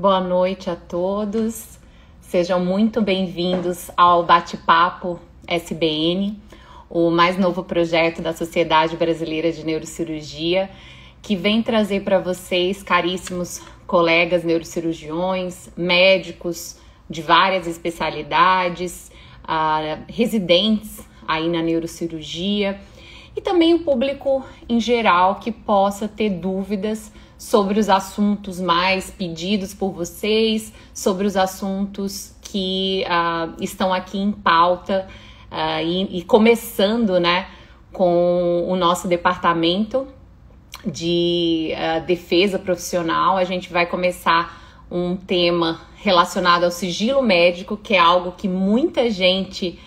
Boa noite a todos. Sejam muito bem-vindos ao Bate-Papo SBN, o mais novo projeto da Sociedade Brasileira de Neurocirurgia, que vem trazer para vocês, caríssimos colegas neurocirurgiões, médicos de várias especialidades, residentes aí na neurocirurgia e também o público em geral que possa ter dúvidas sobre os assuntos mais pedidos por vocês, sobre os assuntos que estão aqui em pauta e começando, né, com o nosso departamento de defesa profissional. A gente vai começar um tema relacionado ao sigilo médico, que é algo que muita gente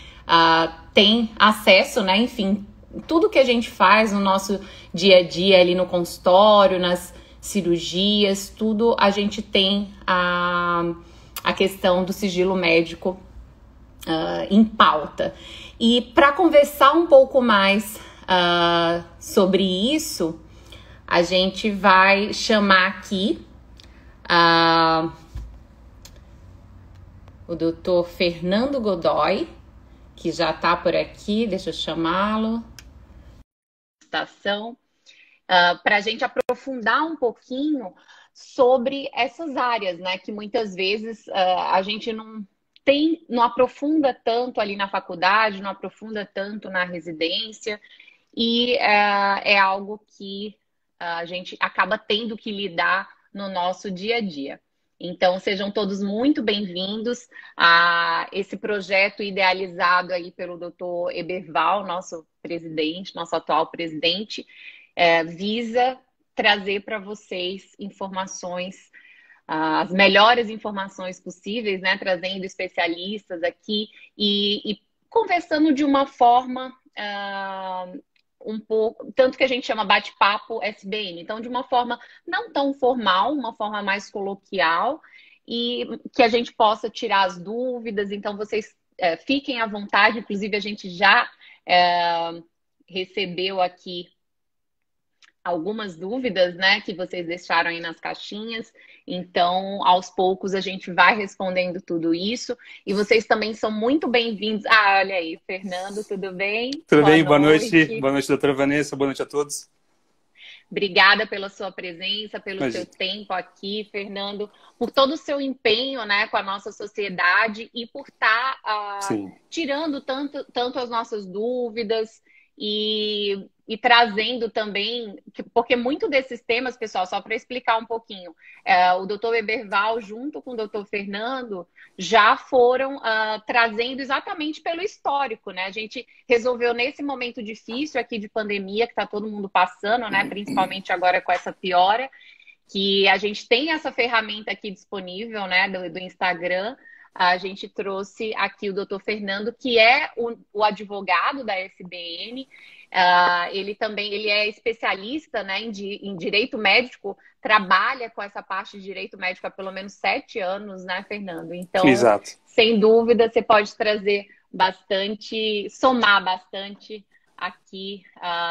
tem acesso, né? Enfim, tudo que a gente faz no nosso dia a dia ali no consultório, nas cirurgias, tudo a gente tem a questão do sigilo médico em pauta. E para conversar um pouco mais sobre isso, a gente vai chamar aqui o Dr. Fernando Godoy, que já está por aqui. Deixa eu chamá-lo. Para a gente aprofundar um pouquinho sobre essas áreas, né? Que muitas vezes a gente não aprofunda tanto ali na faculdade, não aprofunda tanto na residência, e é algo que a gente acaba tendo que lidar no nosso dia a dia. Então, sejam todos muito bem-vindos a esse projeto idealizado aí pelo Dr. Eberval, nosso presidente, nosso atual presidente. Visa trazer para vocês informações, as melhores informações possíveis, né? Trazendo especialistas aqui e conversando de uma forma um pouco, tanto que a gente chama bate-papo SBN, então de uma forma não tão formal, uma forma mais coloquial, e que a gente possa tirar as dúvidas. Então vocês fiquem à vontade, inclusive a gente já recebeu aqui algumas dúvidas, né, que vocês deixaram aí nas caixinhas. Então, aos poucos, a gente vai respondendo tudo isso. E vocês também são muito bem-vindos. Olha aí, Fernando, tudo bem? Tudo bem, boa noite. Boa noite, doutora Vanessa. Boa noite a todos. Obrigada pela sua presença, pelo seu tempo aqui, Fernando, por todo o seu empenho, né, com a nossa sociedade e por estar tirando tanto as nossas dúvidas e trazendo também, porque muito desses temas, pessoal, só para explicar um pouquinho, o doutor Eberval junto com o doutor Fernando já foram trazendo exatamente pelo histórico, né? A gente resolveu nesse momento difícil aqui de pandemia que está todo mundo passando, né? Principalmente agora com essa piora, que a gente tem essa ferramenta aqui disponível, né? Do Instagram. A gente trouxe aqui o doutor Fernando, que é o advogado da SBN. Ele é especialista, né, em direito médico, trabalha com essa parte de direito médico há pelo menos 7 anos, né, Fernando? Então, exato, sem dúvida, você pode trazer bastante, somar bastante aqui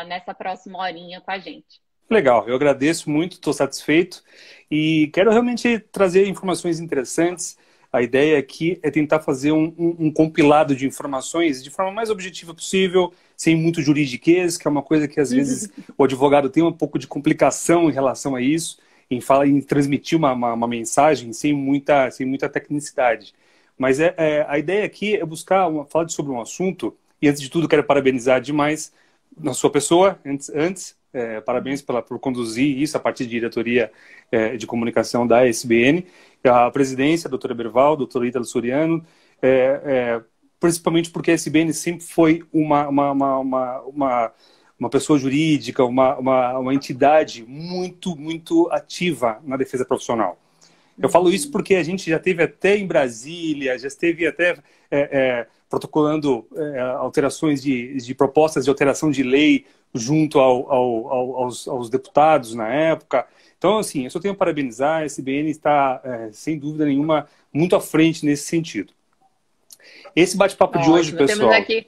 nessa próxima horinha com a gente. Legal, eu agradeço muito, estou satisfeito e quero realmente trazer informações interessantes. A ideia aqui é tentar fazer um compilado de informações de forma mais objetiva possível, sem muito juridiquês, que é uma coisa que às vezes o advogado tem um pouco de complicação em relação a isso, em transmitir uma mensagem sem muita tecnicidade. Mas a ideia aqui é buscar falar sobre um assunto, e antes de tudo quero parabenizar demais na sua pessoa, parabéns por conduzir isso a partir de diretoria de comunicação da SBN, a presidência, a doutora Eberval, a doutora Ítalo Soriano, principalmente porque a SBN sempre foi uma pessoa jurídica, uma entidade muito ativa na defesa profissional. Eu falo isso porque a gente já teve até em Brasília, já esteve até protocolando alterações de propostas de alteração de lei junto aos deputados na época. Então, assim, eu só tenho a parabenizar, a SBN está, sem dúvida nenhuma, muito à frente nesse sentido. Esse bate-papo de hoje, pessoal... Temos aqui,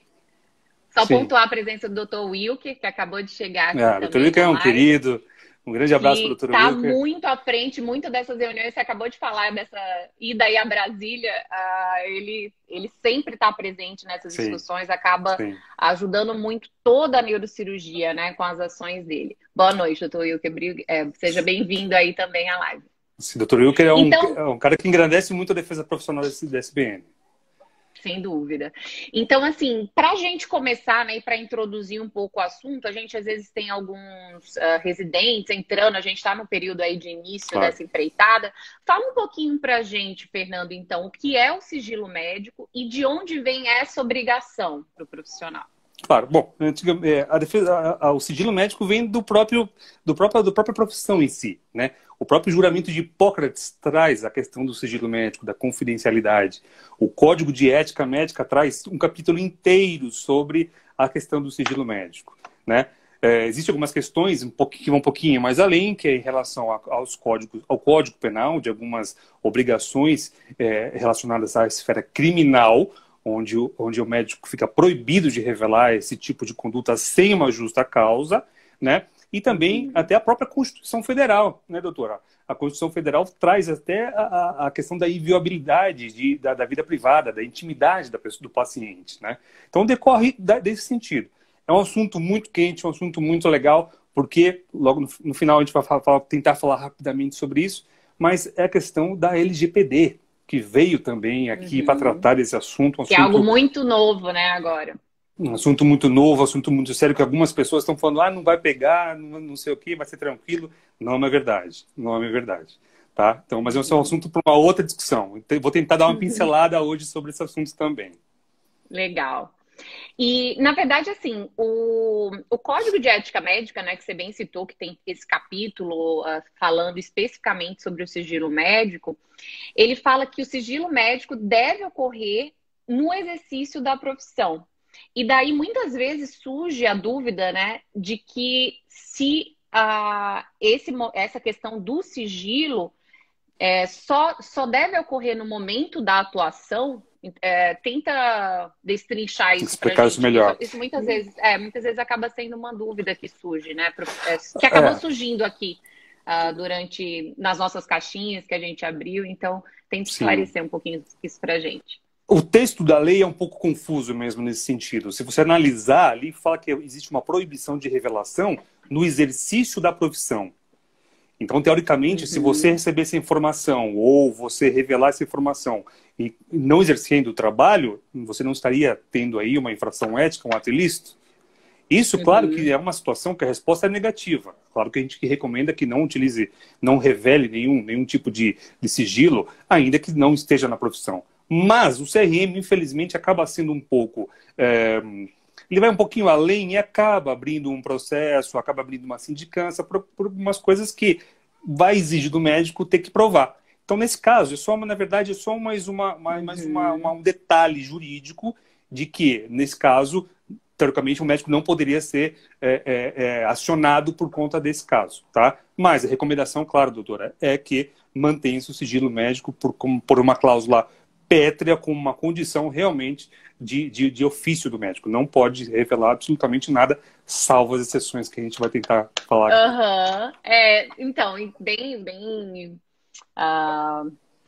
só pontuar a presença do Dr. Wilker, que acabou de chegar aqui também. O Dr. Wilker é um querido, Um grande abraço para o Dr. Está Wilker. muito à frente, muito dessas reuniões. Você acabou de falar dessa ida aí a Brasília. Ele sempre está presente nessas discussões, acaba ajudando muito toda a neurocirurgia, né, com as ações dele. Boa noite, Dr. Wilker. Seja bem-vindo aí também à live. Sim, Dr. Wilker é um cara que engrandece muito a defesa profissional da SBN. Sem dúvida. Então, assim, para a gente começar, né, e para introduzir um pouco o assunto, a gente às vezes tem alguns residentes entrando, a gente está no período aí de início dessa empreitada. Fala um pouquinho para a gente, Fernando, então, o que é o sigilo médico e de onde vem essa obrigação para o profissional? Claro, bom, o sigilo médico vem da própria profissão em si, né? O próprio juramento de Hipócrates traz a questão do sigilo médico, da confidencialidade. O Código de Ética Médica traz um capítulo inteiro sobre a questão do sigilo médico, né? Existem algumas questões que vão um pouquinho mais além, que é em relação ao Código Penal, de algumas obrigações relacionadas à esfera criminal, onde o médico fica proibido de revelar esse tipo de conduta sem uma justa causa, né? E também até a própria Constituição Federal, né, doutora? A Constituição Federal traz até a questão da inviolabilidade da vida privada, da intimidade do paciente, né? Então decorre desse sentido. É um assunto muito quente, um assunto muito legal, porque logo no final a gente vai tentar falar rapidamente sobre isso, mas é a questão da LGPD, que veio também aqui para tratar desse assunto. Que é algo muito novo, né, agora. Um assunto muito novo, um assunto muito sério, que algumas pessoas estão falando, não vai pegar, não sei o que, vai ser tranquilo. Não é verdade, não é verdade. Tá? Então, mas esse é um assunto para uma outra discussão. Vou tentar dar uma pincelada hoje sobre esse assunto também. Legal. E, na verdade, assim, o Código de Ética Médica, né, que você bem citou, que tem esse capítulo falando especificamente sobre o sigilo médico, ele fala que o sigilo médico deve ocorrer no exercício da profissão. E daí, muitas vezes, surge a dúvida, né, de que se essa questão do sigilo só deve ocorrer no momento da atuação. Tenta destrinchar isso para explicar gente. Isso melhor. Isso muitas vezes acaba sendo uma dúvida que surge, né? Que acabou surgindo aqui nas nossas caixinhas que a gente abriu. Então, tenta esclarecer um pouquinho isso para a gente. O texto da lei é um pouco confuso mesmo nesse sentido. Se você analisar ali, fala que existe uma proibição de revelação no exercício da profissão. Então, teoricamente, se você receber essa informação ou você revelar essa informação e não exercendo o trabalho, você não estaria tendo aí uma infração ética, um ato ilícito? Isso, claro, que é uma situação que a resposta é negativa. Claro que a gente recomenda que não utilize, não revele nenhum tipo de sigilo, ainda que não esteja na profissão. Mas o CRM, infelizmente, acaba sendo um pouco... ele vai um pouquinho além e acaba abrindo um processo, acaba abrindo uma sindicância por umas coisas que vai exigir do médico ter que provar. Então, nesse caso, na verdade, é só mais um detalhe jurídico de que, nesse caso, teoricamente, o médico não poderia ser acionado por conta desse caso, tá? Mas a recomendação, claro, doutora, é que mantenha-se o sigilo médico por uma cláusula pétrea, com uma condição realmente de ofício do médico. Não pode revelar absolutamente nada, salvo as exceções que a gente vai tentar falar aqui. Então, bem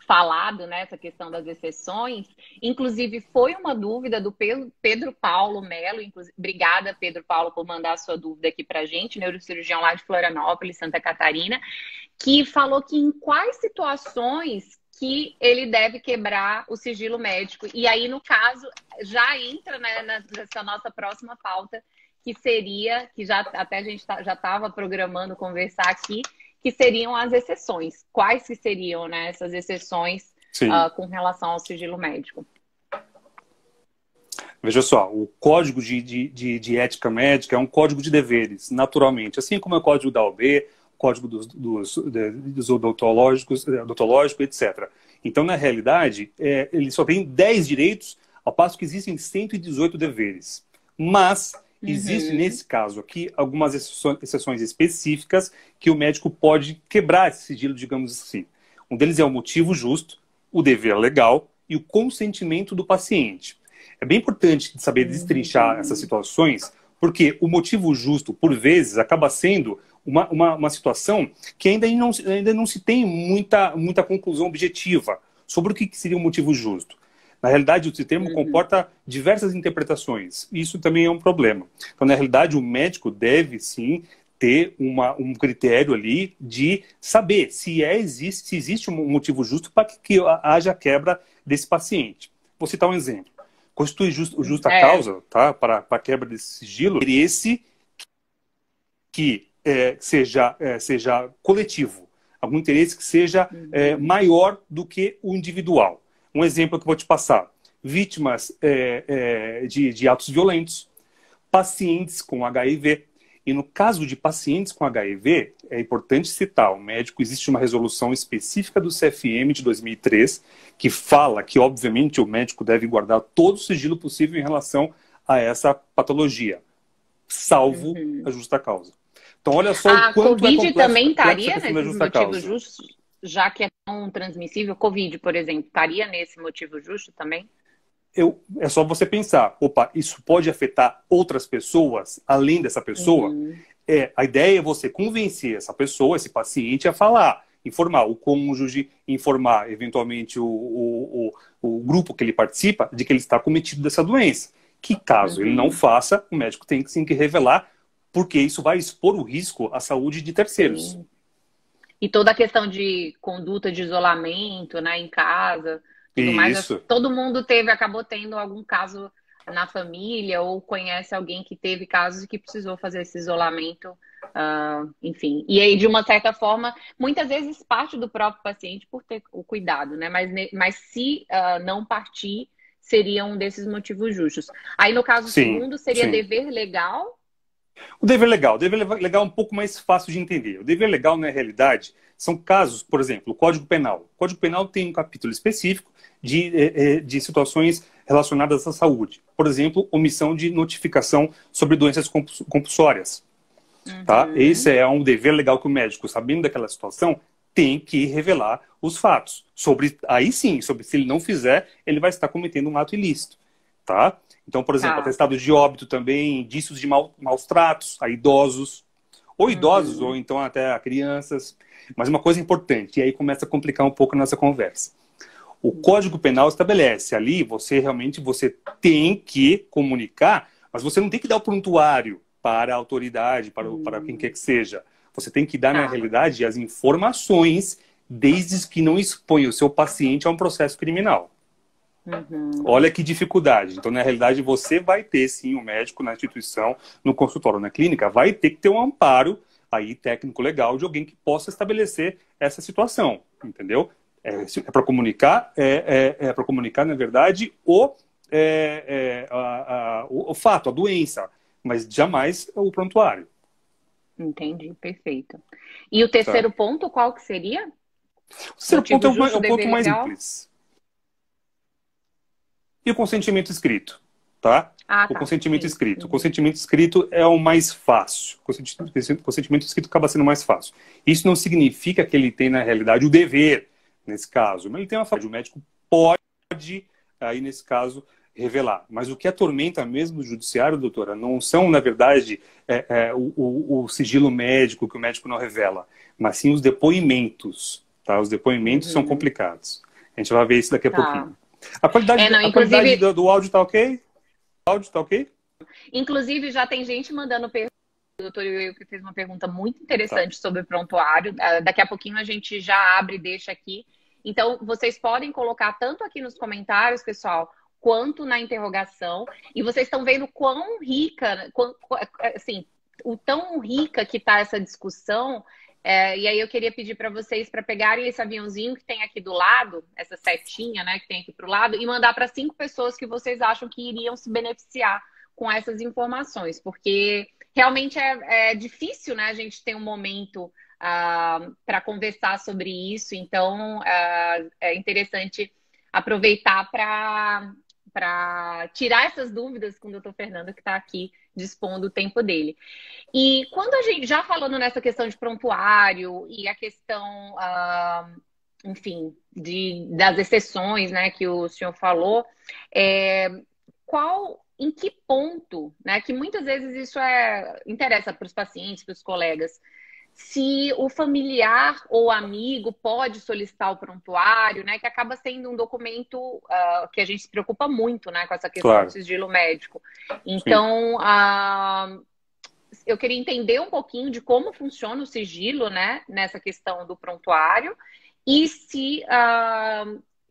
falado, né, essa questão das exceções. Inclusive, foi uma dúvida do Pedro Paulo Melo. Obrigada, Pedro Paulo, por mandar a sua dúvida aqui pra gente, neurocirurgião lá de Florianópolis, Santa Catarina, que falou que em quais situações que ele deve quebrar o sigilo médico. E aí, no caso, já entra, né, nessa nossa próxima pauta, que seria, que já até a gente já estava programando conversar aqui, que seriam as exceções. Quais que seriam, né, essas exceções com relação ao sigilo médico? Veja só, o Código de Ética Médica é um código de deveres, naturalmente. Assim como é o Código da OAB, Código dos odontológicos, etc. Então, na realidade, ele só tem 10 direitos, ao passo que existem 118 deveres. Mas existem, nesse caso aqui, algumas exceções específicas que o médico pode quebrar esse sigilo, digamos assim. Um deles é o motivo justo, o dever legal e o consentimento do paciente. É bem importante saber destrinchar essas situações, porque o motivo justo, por vezes, acaba sendo uma situação que ainda não se tem muita conclusão objetiva sobre o que seria um motivo justo. Na realidade, o termo comporta diversas interpretações. Isso também é um problema. Então, na realidade, o médico deve, sim, ter um critério ali de saber se existe um motivo justo para que haja quebra desse paciente. Vou citar um exemplo. Constitui justa causa, tá, para a quebra desse sigilo, interesse que seja coletivo, algum interesse que seja maior do que o individual. Um exemplo que eu vou te passar: vítimas de atos violentos, pacientes com HIV. E no caso de pacientes com HIV, é importante citar, o médico, existe uma resolução específica do CFM de 2003, que fala que, obviamente, o médico deve guardar todo o sigilo possível em relação a essa patologia, salvo a justa causa. Então, olha só o quanto COVID é também estaria nesses motivos justos, já que é tão transmissível? Covid, por exemplo, estaria nesse motivo justo também? É só você pensar, opa, isso pode afetar outras pessoas, além dessa pessoa? A ideia é você convencer essa pessoa, esse paciente, a falar, informar o cônjuge, informar, eventualmente, o grupo que ele participa, de que ele está cometido dessa doença. Que caso ele não faça, o médico tem sim que revelar, porque isso vai expor o risco à saúde de terceiros. Sim. E toda a questão de conduta de isolamento, né, em casa, tudo mais. Todo mundo acabou tendo algum caso na família ou conhece alguém que teve casos e que precisou fazer esse isolamento, enfim. E aí, de uma certa forma, muitas vezes parte do próprio paciente por ter o cuidado, né? Mas se não partir, seria um desses motivos justos. Aí, no caso segundo, seria dever legal? O dever legal é um pouco mais fácil de entender. O dever legal, na realidade, são casos, por exemplo, o Código Penal. O Código Penal tem um capítulo específico de situações relacionadas à saúde. Por exemplo, omissão de notificação sobre doenças compulsórias. Tá? Esse é um dever legal que o médico, sabendo daquela situação, tem que revelar os fatos. Aí sim, se ele não fizer, ele vai estar cometendo um ato ilícito. Tá? Então, por exemplo, atestado de óbito também, indícios de maus tratos a idosos, ou idosos, ou então até a crianças. Mas uma coisa importante, e aí começa a complicar um pouco a nossa conversa. O Código Penal estabelece ali, você tem que comunicar, mas você não tem que dar o prontuário para a autoridade, para quem quer que seja. Você tem que dar, na realidade, as informações, desde que não exponha o seu paciente a um processo criminal. Olha que dificuldade. Então, na realidade, você vai ter, sim, o médico na instituição, no consultório, na clínica, vai ter que ter um amparo aí técnico-legal de alguém que possa estabelecer essa situação, entendeu? Para comunicar, para comunicar, na verdade, o fato, a doença, mas jamais o prontuário. Entendi, perfeito. E o terceiro ponto, qual que seria? O terceiro ponto é o ponto mais simples. E o consentimento escrito, tá? O consentimento escrito. O consentimento escrito é o mais fácil. O consentimento escrito acaba sendo mais fácil. Isso não significa que ele tem, na realidade, o dever, nesse caso. Mas ele tem uma faculdade. O médico pode, aí, nesse caso, revelar. Mas o que atormenta mesmo o judiciário, doutora, não são, na verdade, o sigilo médico, que o médico não revela, mas sim os depoimentos. Tá? Os depoimentos são complicados. A gente vai ver isso daqui a pouquinho. A qualidade do áudio tá ok? O áudio tá ok? Inclusive, já tem gente mandando perguntas. O doutor Will que fez uma pergunta muito interessante sobre prontuário. Daqui a pouquinho a gente já abre e deixa aqui. Então, vocês podem colocar tanto aqui nos comentários, pessoal, quanto na interrogação. E vocês estão vendo quão rica, assim, o tão rica que está essa discussão. E aí eu queria pedir para vocês para pegarem esse aviãozinho que tem aqui do lado, essa setinha, né, que tem aqui para o lado, e mandar para 5 pessoas que vocês acham que iriam se beneficiar com essas informações, porque realmente é difícil, né, a gente ter um momento para conversar sobre isso, então é interessante aproveitar para tirar essas dúvidas com o doutor Fernando, que está aqui dispondo o tempo dele. E quando a gente, já falando nessa questão de prontuário e a questão, enfim, das exceções, né, que o senhor falou, em que ponto, né, que muitas vezes isso interessa para os pacientes, para os colegas, se o familiar ou amigo pode solicitar o prontuário, né? Que acaba sendo um documento que a gente se preocupa muito, né? Com essa questão do Claro. sigilo médico. Sim. Então, eu queria entender um pouquinho de como funciona o sigilo, né? Nessa questão do prontuário. E se,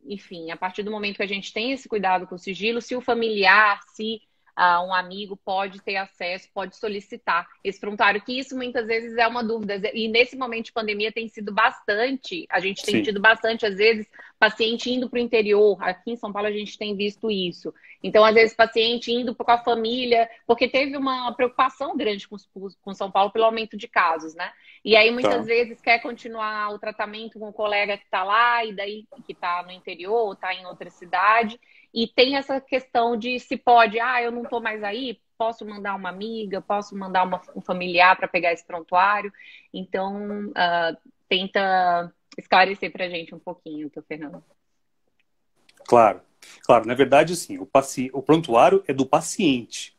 enfim, a partir do momento que a gente tem esse cuidado com o sigilo, se o familiar, se um amigo pode ter acesso, pode solicitar esse prontuário, que isso muitas vezes é uma dúvida. E nesse momento de pandemia tem sido bastante, a gente tem Sim. tido bastante, às vezes, paciente indo para o interior. Aqui em São Paulo a gente tem visto isso. Então, às vezes, paciente indo com a família, porque teve uma preocupação grande com São Paulo pelo aumento de casos, né? E aí, muitas Tá. vezes, quer continuar o tratamento com o colega que está lá, e daí que está no interior, ou está em outra cidade. E tem essa questão de se pode, eu não estou mais aí, posso mandar uma amiga, posso mandar um familiar para pegar esse prontuário. Então, tenta esclarecer para a gente um pouquinho, Fernando. Claro. Claro, na verdade, assim, o prontuário é do paciente.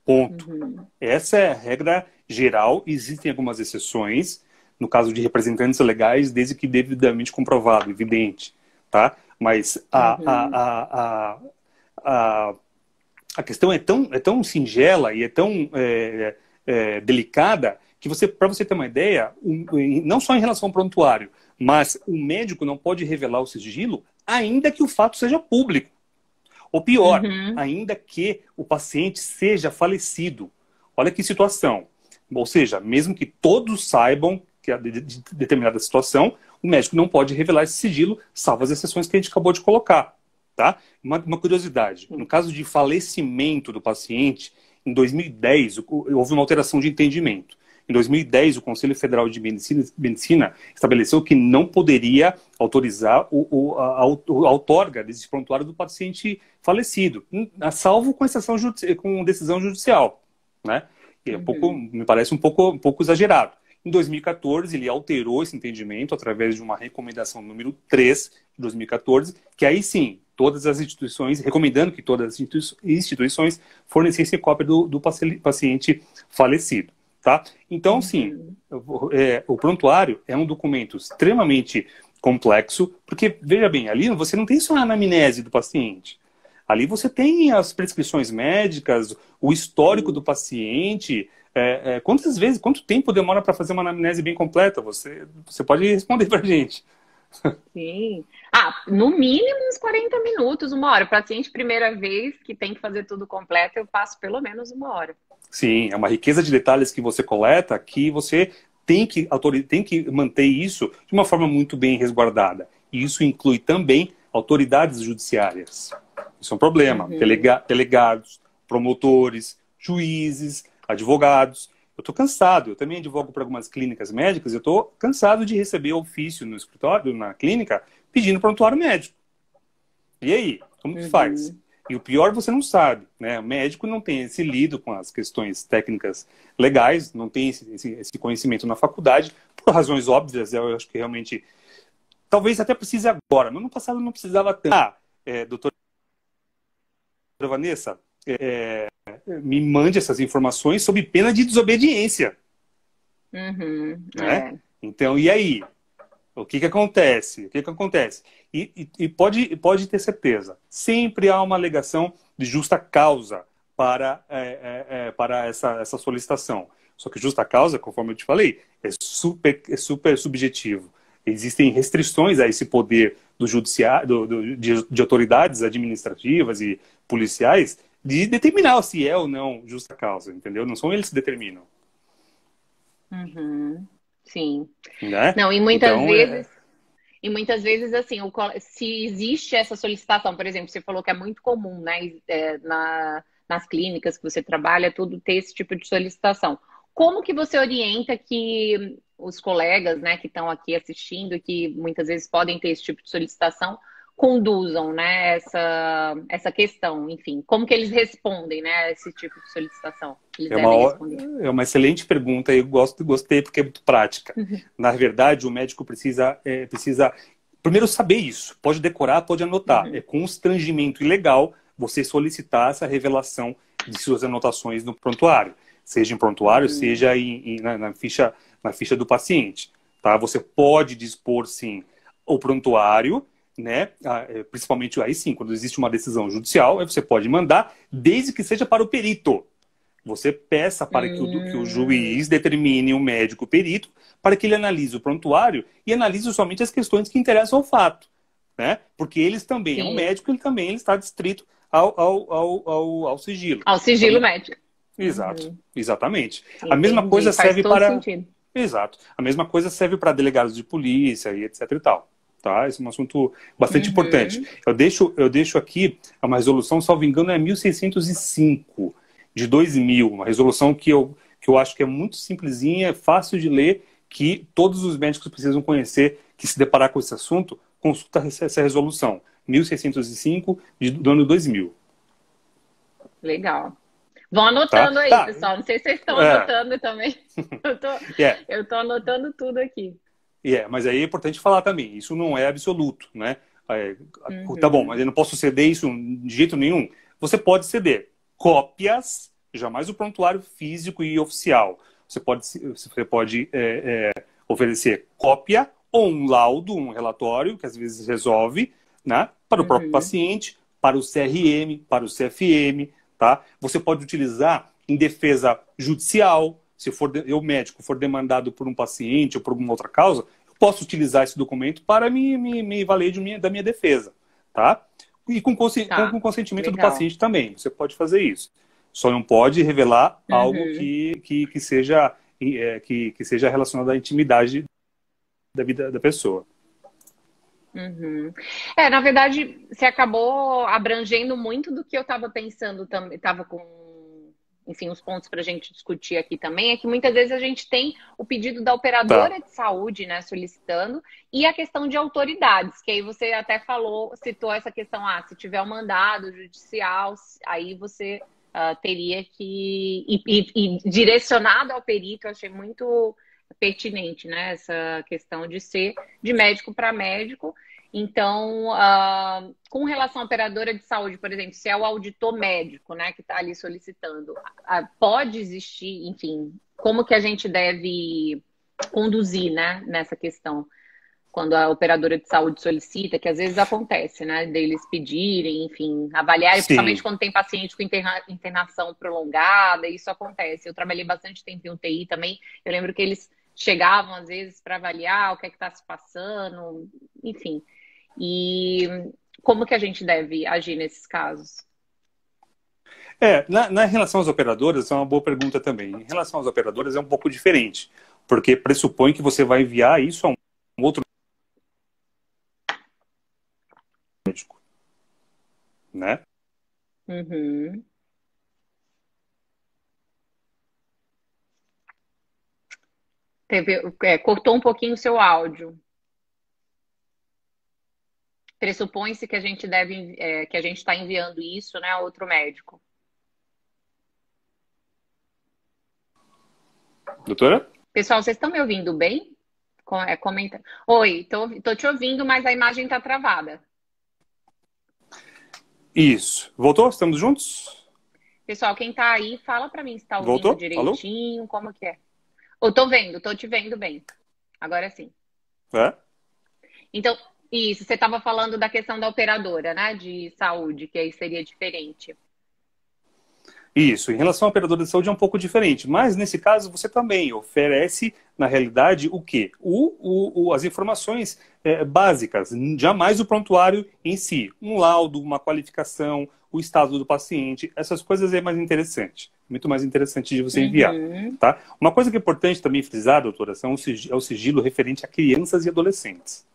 Ponto. Uhum. Essa é a regra geral. Existem algumas exceções, no caso de representantes legais, desde que devidamente comprovado, evidente, tá? Mas a questão é tão singela e é tão delicada que para você ter uma ideia, não só em relação ao prontuário, mas o médico não pode revelar o sigilo, ainda que o fato seja público. Ou pior, ainda que o paciente seja falecido. Olha que situação. Ou seja, mesmo que todos saibam que é de determinada situação, o médico não pode revelar esse sigilo, salvo as exceções que a gente acabou de colocar. Tá? Uma curiosidade. No caso de falecimento do paciente, em 2010, houve uma alteração de entendimento. Em 2010, o Conselho Federal de Medicina estabeleceu que não poderia autorizar a outorga desse prontuário do paciente falecido, salvo com exceção com decisão judicial, né? É me parece um pouco exagerado. Em 2014, ele alterou esse entendimento através de uma recomendação número 3 de 2014, que aí sim, todas as instituições, recomendando que todas as instituições fornecessem cópia do paciente falecido. Tá? Então, sim, o prontuário é um documento extremamente complexo, porque, veja bem, ali você não tem só a anamnese do paciente. Ali você tem as prescrições médicas, o histórico do paciente. Quanto tempo demora para fazer uma anamnese bem completa? Você pode responder para a gente. Sim. No mínimo uns 40 minutos, 1 hora. Paciente primeira vez que tem que fazer tudo completo, eu passo pelo menos 1 hora. Sim, é uma riqueza de detalhes que você coleta que você tem que manter isso de uma forma muito bem resguardada. E isso inclui também autoridades judiciárias. Isso é um problema. Delegados, promotores, juízes, advogados. Eu estou cansado, eu também advogo para algumas clínicas médicas, eu estou cansado de receber ofício no escritório, na clínica, pedindo prontuário médico. E aí, como que faz? E o pior você não sabe, né? O médico não tem esse lido com as questões técnicas legais, não tem esse conhecimento na faculdade, por razões óbvias, eu acho que realmente, talvez até precise agora, mas no passado não precisava tanto. Doutora Vanessa, me mande essas informações sob pena de desobediência. Né? Então, e aí? O que acontece? E pode ter certeza, sempre há uma alegação de justa causa para essa solicitação. Só que justa causa, conforme eu te falei, é super subjetivo. Existem restrições a esse poder do judiciário, de autoridades administrativas e policiais de determinar se é ou não justa causa, entendeu? Não são eles que determinam. Sim. Né? Não, e muitas vezes, assim, se existe essa solicitação, por exemplo, você falou que é muito comum, né, nas clínicas que você trabalha, tudo ter esse tipo de solicitação. Como que você orienta que os colegas, né, que estão aqui assistindo e que muitas vezes podem ter esse tipo de solicitação, conduzam, né, essa questão, enfim, como que eles respondem, né, a esse tipo de solicitação? Eles devem responder. É uma excelente pergunta e eu gostei porque é muito prática. Na verdade, o médico precisa primeiro saber isso. Pode decorar, pode anotar. É constrangimento ilegal você solicitar essa revelação de suas anotações no prontuário. Seja em prontuário, seja na ficha na ficha do paciente. Tá? Você pode dispor, sim, o prontuário, né? Principalmente aí sim, quando existe uma decisão judicial, aí você pode mandar, desde que seja para o perito. Você peça para que o juiz determine um médico perito para que ele analise o prontuário e analise somente as questões que interessam ao fato. Né? Porque eles também, é um médico, ele está distrito ao sigilo. Ao sigilo médico. Exato, exatamente. Entendi. A mesma coisa serve todo para... sentido. Exato. A mesma coisa serve para delegados de polícia e etc e tal. Tá? Esse é um assunto bastante importante. Eu deixo aqui uma resolução, salvo engano, é 1605 de 2000. Uma resolução que eu acho que é muito simplesinha, é fácil de ler, que todos os médicos precisam conhecer, que se deparar com esse assunto, consulta essa resolução. 1605 do ano 2000. Legal. Vão anotando aí, pessoal. Não sei se vocês estão anotando também. Eu tô anotando tudo aqui. Mas aí é importante falar também, isso não é absoluto, né? Tá bom, mas eu não posso ceder isso de jeito nenhum. Você pode ceder cópias, jamais o prontuário físico e oficial. Você pode oferecer cópia ou um laudo, um relatório, que às vezes resolve, né? Para o próprio paciente, para o CRM, para o CFM, tá? Você pode utilizar em defesa judicial. Se o médico for demandado por um paciente ou por alguma outra causa, eu posso utilizar esse documento para me valer da minha defesa, tá? E com consentimento do paciente também. Você pode fazer isso. Só não pode revelar algo que seja relacionado à intimidade da vida da pessoa. Na verdade, você acabou abrangendo muito do que eu estava pensando também. Estava com, enfim, os pontos para a gente discutir aqui também. É que muitas vezes a gente tem o pedido da operadora de saúde, né, solicitando, e a questão de autoridades, que aí você até citou essa questão, se tiver um mandado judicial, aí você teria que... E direcionado ao perito, eu achei muito pertinente, né? Essa questão de ser de médico para médico. Então, com relação à operadora de saúde, por exemplo, se é o auditor médico, né, que está ali solicitando, pode existir, enfim, como que a gente deve conduzir, né, nessa questão? Quando a operadora de saúde solicita, que às vezes acontece, né, deles pedirem, enfim, avaliarem, principalmente quando tem paciente com internação prolongada, isso acontece. Eu trabalhei bastante tempo em UTI também, eu lembro que eles chegavam às vezes para avaliar o que é que está se passando, enfim. E como que a gente deve agir nesses casos? Na relação às operadoras, é uma boa pergunta também. Em relação às operadoras é um pouco diferente, porque pressupõe que você vai enviar isso a um outro médico, né? Cortou um pouquinho o seu áudio. Pressupõe-se que a gente que a gente está enviando isso, né, a outro médico. Doutora? Pessoal, vocês estão me ouvindo bem? Comenta. Oi, tô te ouvindo, mas a imagem está travada. Isso. Voltou? Estamos juntos? Pessoal, quem está aí, fala para mim se está ouvindo direitinho, Alô? Como que é. Eu tô te vendo bem. Agora sim. Então, isso, você estava falando da questão da operadora, né, de saúde, que aí seria diferente. Isso, em relação à operadora de saúde é um pouco diferente, mas nesse caso você também oferece, na realidade, o quê? As informações básicas, jamais o prontuário em si. Um laudo, uma qualificação, o estado do paciente, essas coisas é mais interessante, muito mais interessante de você enviar. Tá? Uma coisa que é importante também frisar, doutora, é o sigilo referente a crianças e adolescentes.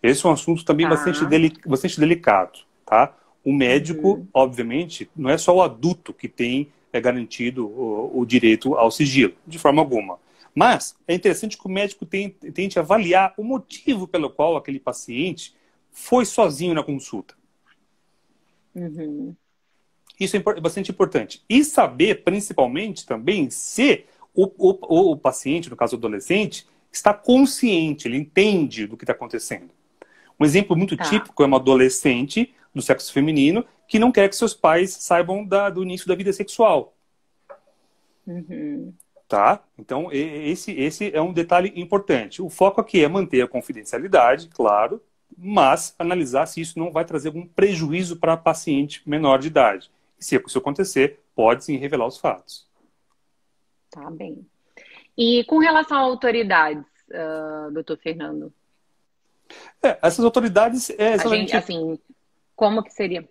Esse é um assunto também bastante delicado, tá? O médico, obviamente, não é só o adulto que tem garantido o direito ao sigilo, de forma alguma. Mas é interessante que o médico tente avaliar o motivo pelo qual aquele paciente foi sozinho na consulta. Isso é bastante importante. E saber, principalmente, também, se o paciente, no caso o adolescente, está consciente, ele entende do que está acontecendo. Um exemplo muito típico é uma adolescente do sexo feminino que não quer que seus pais saibam do início da vida sexual. Tá? Então, esse é um detalhe importante. O foco aqui é manter a confidencialidade, claro, mas analisar se isso não vai trazer algum prejuízo para a paciente menor de idade. E se isso acontecer, pode sim revelar os fatos. Tá bem. E com relação a autoridades, doutor Fernando? Essas autoridades exatamente... assim, como que seria?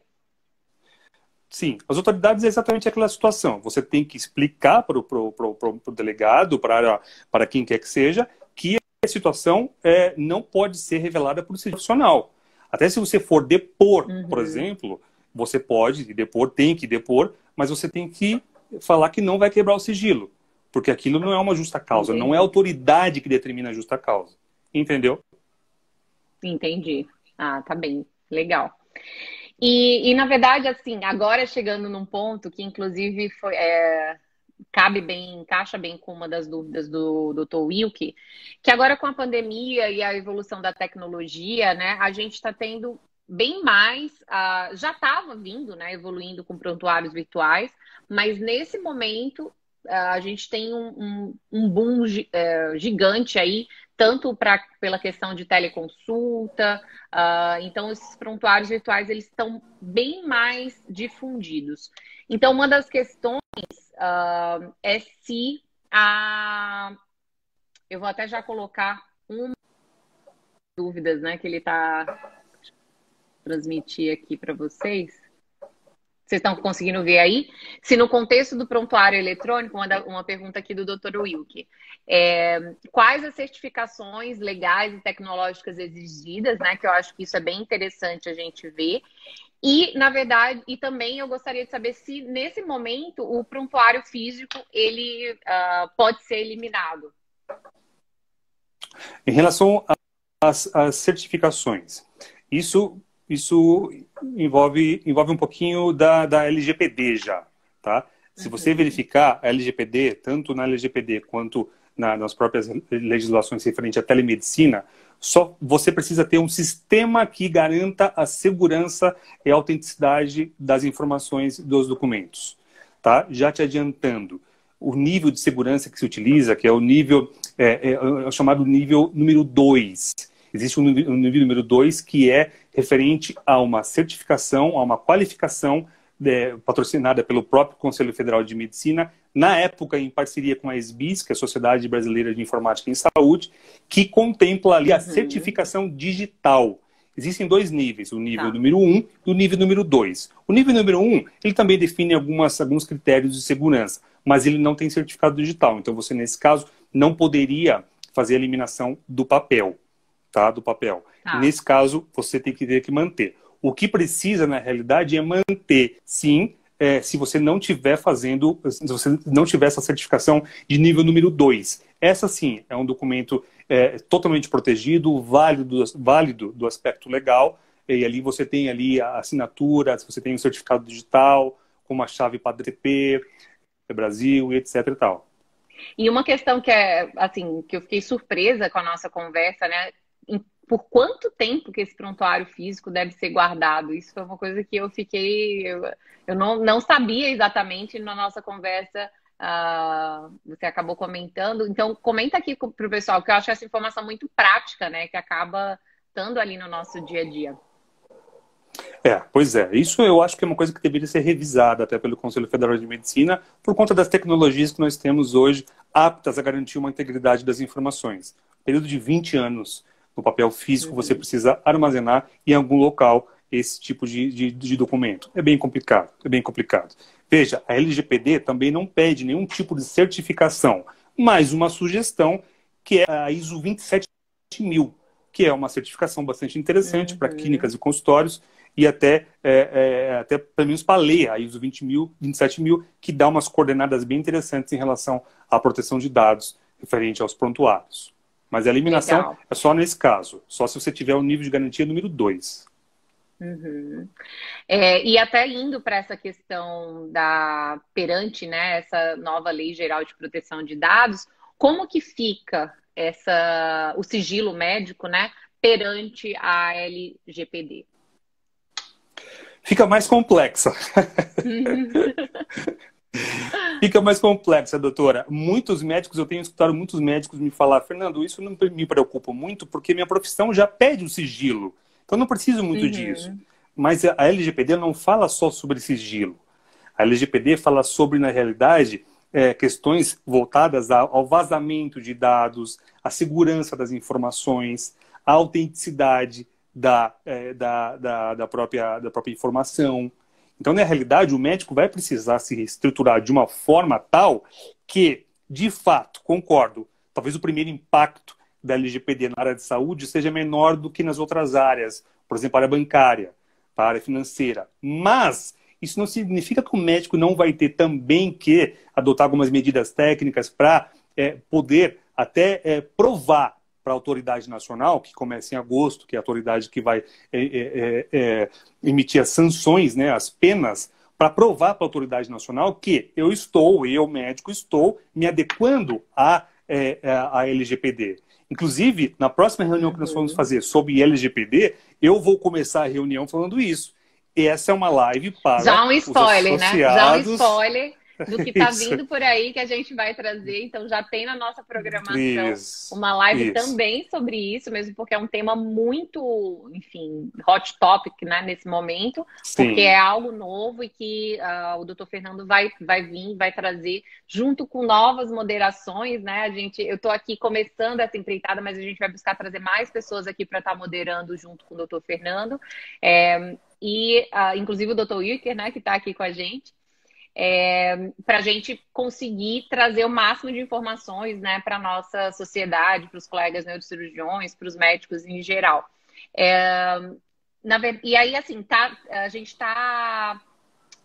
Sim, as autoridades é exatamente aquela situação. Você tem que explicar para o delegado, para quem quer que seja, que a situação não pode ser revelada por sigilo profissional. Até se você for depor, por exemplo, você pode depor, tem que depor, mas você tem que falar que não vai quebrar o sigilo. Porque aquilo não é uma justa causa, não é a autoridade que determina a justa causa. Entendeu? Entendi. Ah, tá bem. Legal. E na verdade, assim, agora chegando num ponto que inclusive encaixa bem com uma das dúvidas do Dr. Wilke, que agora com a pandemia e a evolução da tecnologia, né, a gente está tendo bem mais, já estava vindo, né, evoluindo com prontuários virtuais, mas nesse momento a gente tem um boom gigante aí, tanto pela questão de teleconsulta, então esses prontuários virtuais eles estão bem mais difundidos. Então uma das questões é se eu vou até já colocar uma dúvidas, né, que ele está transmitir aqui para vocês. Vocês estão conseguindo ver aí? Se no contexto do prontuário eletrônico, uma pergunta aqui do Dr. Wilke, quais as certificações legais e tecnológicas exigidas, né? Que eu acho que isso é bem interessante a gente ver. E, na verdade, e também eu gostaria de saber se, nesse momento, o prontuário físico, ele pode ser eliminado. Em relação às certificações, isso envolve um pouquinho da LGPD já, tá? Se você verificar a LGPD, tanto na LGPD quanto nas próprias legislações referentes à telemedicina, só você precisa ter um sistema que garanta a segurança e a autenticidade das informações dos documentos, tá? Já te adiantando, o nível de segurança que se utiliza, que é o nível, é o chamado nível número 2. Existe um nível número 2 que é referente a uma certificação, a uma qualificação patrocinada pelo próprio Conselho Federal de Medicina, na época em parceria com a SBIS, que é a Sociedade Brasileira de Informática em Saúde, que contempla ali a certificação digital. Existem dois níveis, o nível número 1 e o nível número 2. O nível número 1, ele também define alguns critérios de segurança, mas ele não tem certificado digital. Então você, nesse caso, não poderia fazer a eliminação do papel. Tá, do papel. Nesse caso, você tem que manter. O que precisa, na realidade, é manter, sim, se você não tiver se você não tiver essa certificação de nível número 2. Essa, sim, é um documento totalmente protegido, válido do aspecto legal, e ali você tem ali a assinatura, se você tem um certificado digital, como a chave PADP, Brasil, e etc e tal. E uma questão que assim, que eu fiquei surpresa com a nossa conversa, né? Por quanto tempo que esse prontuário físico deve ser guardado? Isso foi uma coisa que eu fiquei... Eu não sabia exatamente na nossa conversa, você acabou comentando. Então, comenta aqui para o pessoal, que eu acho essa informação muito prática, né? Que acaba estando ali no nosso dia a dia. Pois é. Isso eu acho que é uma coisa que deveria ser revisada até pelo Conselho Federal de Medicina, por conta das tecnologias que nós temos hoje aptas a garantir uma integridade das informações. Período de 20 anos no papel físico, você precisa armazenar em algum local esse tipo de documento. É bem complicado, é bem complicado. Veja, a LGPD também não pede nenhum tipo de certificação, mas uma sugestão que é a ISO 27000, que é uma certificação bastante interessante para clínicas e consultórios e até pelo menos para ler a ISO 27000, que dá umas coordenadas bem interessantes em relação à proteção de dados referente aos prontuários. Mas a eliminação é só nesse caso, só se você tiver o nível de garantia número 2. E até indo para essa questão perante, né, essa nova Lei Geral de Proteção de Dados, como que fica o sigilo médico, né, perante a LGPD? Fica mais complexa. Fica mais complexa, doutora. Muitos médicos, eu tenho escutado muitos médicos me falar, Fernando, isso não me preocupa muito, porque minha profissão já pede o sigilo. Então não preciso muito disso. Uhum. Mas a LGPD não fala só sobre sigilo. A LGPD fala sobre, na realidade, questões voltadas ao vazamento de dados, à segurança das informações, à autenticidade da própria informação. Então, na realidade, o médico vai precisar se estruturar de uma forma tal que, de fato, concordo, talvez o primeiro impacto da LGPD na área de saúde seja menor do que nas outras áreas, por exemplo, a área bancária, a área financeira. Mas isso não significa que o médico não vai ter também que adotar algumas medidas técnicas para poder até provar para a autoridade nacional, que começa em agosto, que é a autoridade que vai emitir as sanções, né, as penas, para provar para a autoridade nacional que eu, médico, estou me adequando à LGPD. Inclusive, na próxima reunião que nós vamos fazer sobre LGPD, eu vou começar a reunião falando isso. E essa é uma live para Já um spoiler, os né? Já um associados. spoiler do que está Isso. vindo por aí que a gente vai trazer. Então já tem na nossa programação Isso. uma live Isso. também sobre isso, mesmo porque é um tema muito, enfim, hot topic, né, nesse momento, Sim. porque é algo novo e que o doutor Fernando vai vir, vai trazer junto com novas moderações, né? Eu estou aqui começando essa empreitada, mas a gente vai buscar trazer mais pessoas aqui para estar moderando junto com o doutor Fernando. Inclusive o doutor Wilker, né, que está aqui com a gente. Para a gente conseguir trazer o máximo de informações, né, para a nossa sociedade, para os colegas neurocirurgiões, para os médicos em geral. E aí, assim, a gente está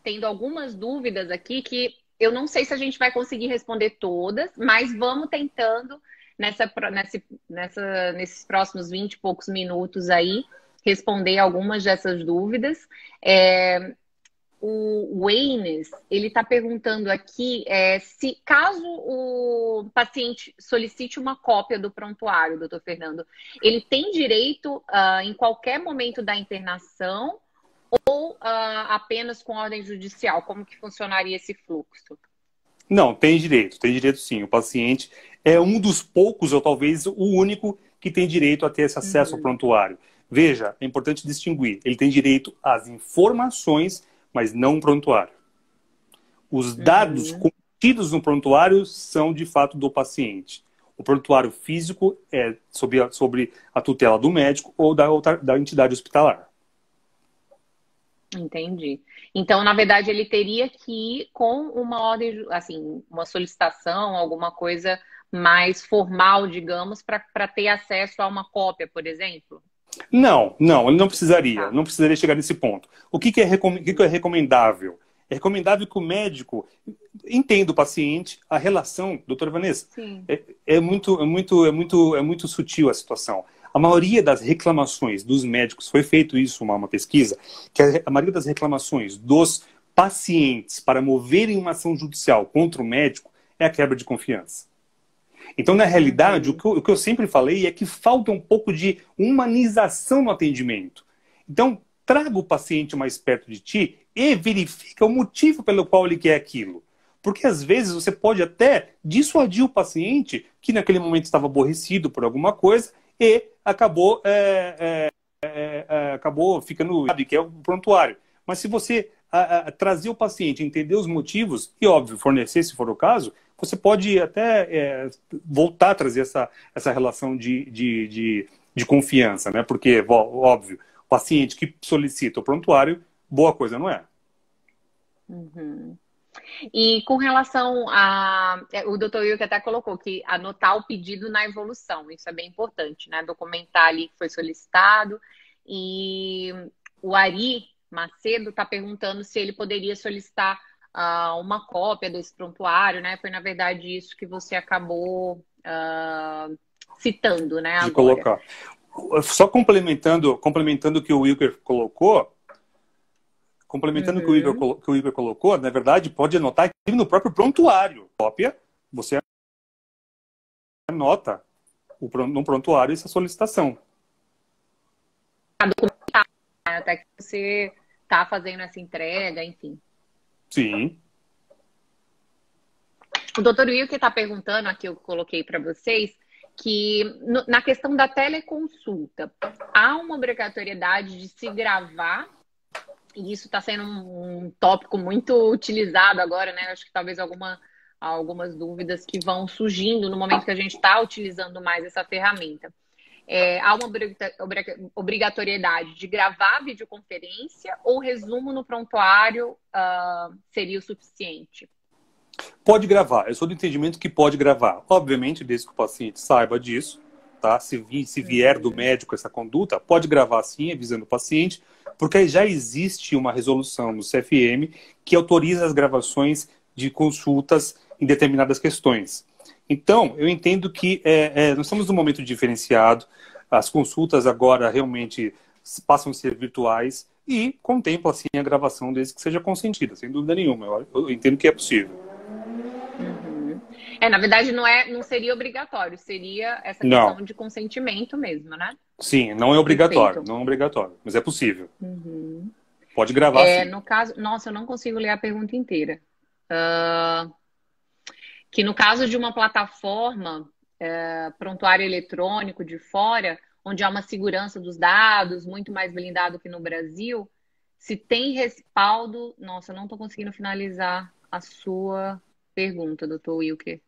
tendo algumas dúvidas aqui que eu não sei se a gente vai conseguir responder todas, mas vamos tentando nesses próximos 20 e poucos minutos aí responder algumas dessas dúvidas. O Waynes, ele está perguntando aqui se caso o paciente solicite uma cópia do prontuário, doutor Fernando, ele tem direito em qualquer momento da internação ou apenas com ordem judicial? Como que funcionaria esse fluxo? Não, tem direito sim. O paciente é um dos poucos, ou talvez o único, que tem direito a ter esse acesso ao prontuário. Veja, é importante distinguir. Ele tem direito às informações, mas não um prontuário. Os dados contidos no prontuário são, de fato, do paciente. O prontuário físico é sobre a tutela do médico ou da entidade hospitalar. Entendi. Então, na verdade, ele teria que ir com uma ordem, assim, uma solicitação, alguma coisa mais formal, digamos, para ter acesso a uma cópia, por exemplo? Não, ele não precisaria. Tá. Não precisaria chegar nesse ponto. O que é recomendável? É recomendável que o médico entenda o paciente, a relação, doutora Vanessa, é muito sutil a situação. A maioria das reclamações dos médicos, foi feito isso, uma pesquisa, que a maioria das reclamações dos pacientes para moverem uma ação judicial contra o médico é a quebra de confiança. Então, na realidade, o que eu sempre falei é que falta um pouco de humanização no atendimento. Então, traga o paciente mais perto de ti e verifica o motivo pelo qual ele quer aquilo. Porque, às vezes, você pode até dissuadir o paciente que naquele momento estava aborrecido por alguma coisa e acabou ficando, que é o prontuário. Mas se você trazer o paciente, entender os motivos e, óbvio, fornecer, se for o caso, você pode até voltar a trazer essa relação de confiança, né? Porque, óbvio, o paciente que solicita o prontuário, boa coisa não é. E com relação o doutor Wilker até colocou que anotar o pedido na evolução, isso é bem importante, né? Documentar ali que foi solicitado. E o Ari Macedo está perguntando se ele poderia solicitar uma cópia desse prontuário, né? Foi, na verdade, isso que você acabou citando, né? De colocar. Só complementando o que o Wilker colocou, o que o Wilker colocou, na verdade, pode anotar no próprio prontuário. Cópia, você anota no prontuário essa solicitação. Documentar, até que você está fazendo essa entrega, enfim. Sim. O doutor Will que está perguntando, aqui eu coloquei para vocês, que na questão da teleconsulta, há uma obrigatoriedade de se gravar, e isso está sendo um tópico muito utilizado agora, né? Acho que talvez algumas dúvidas que vão surgindo no momento que a gente está utilizando mais essa ferramenta. Há uma obrigatoriedade de gravar a videoconferência ou resumo no prontuário seria o suficiente? Pode gravar. Eu sou do entendimento que pode gravar. Obviamente, desde que o paciente saiba disso, tá? Se vier do médico essa conduta, pode gravar sim, avisando o paciente, porque já existe uma resolução no CFM que autoriza as gravações de consultas em determinadas questões. Então, eu entendo que nós estamos num momento diferenciado, as consultas agora realmente passam a ser virtuais e contempla assim a gravação desde que seja consentida, sem dúvida nenhuma. Eu entendo que é possível. Na verdade, não seria obrigatório, seria essa questão de consentimento mesmo, né? Sim, não é obrigatório, perfeito. Não é obrigatório, mas é possível. Pode gravar, sim. No caso, nossa, eu não consigo ler a pergunta inteira. Que no caso de uma plataforma, prontuário eletrônico de fora, onde há uma segurança dos dados muito mais blindado que no Brasil, se tem respaldo... Nossa, eu não estou conseguindo finalizar a sua pergunta, doutor Wilker.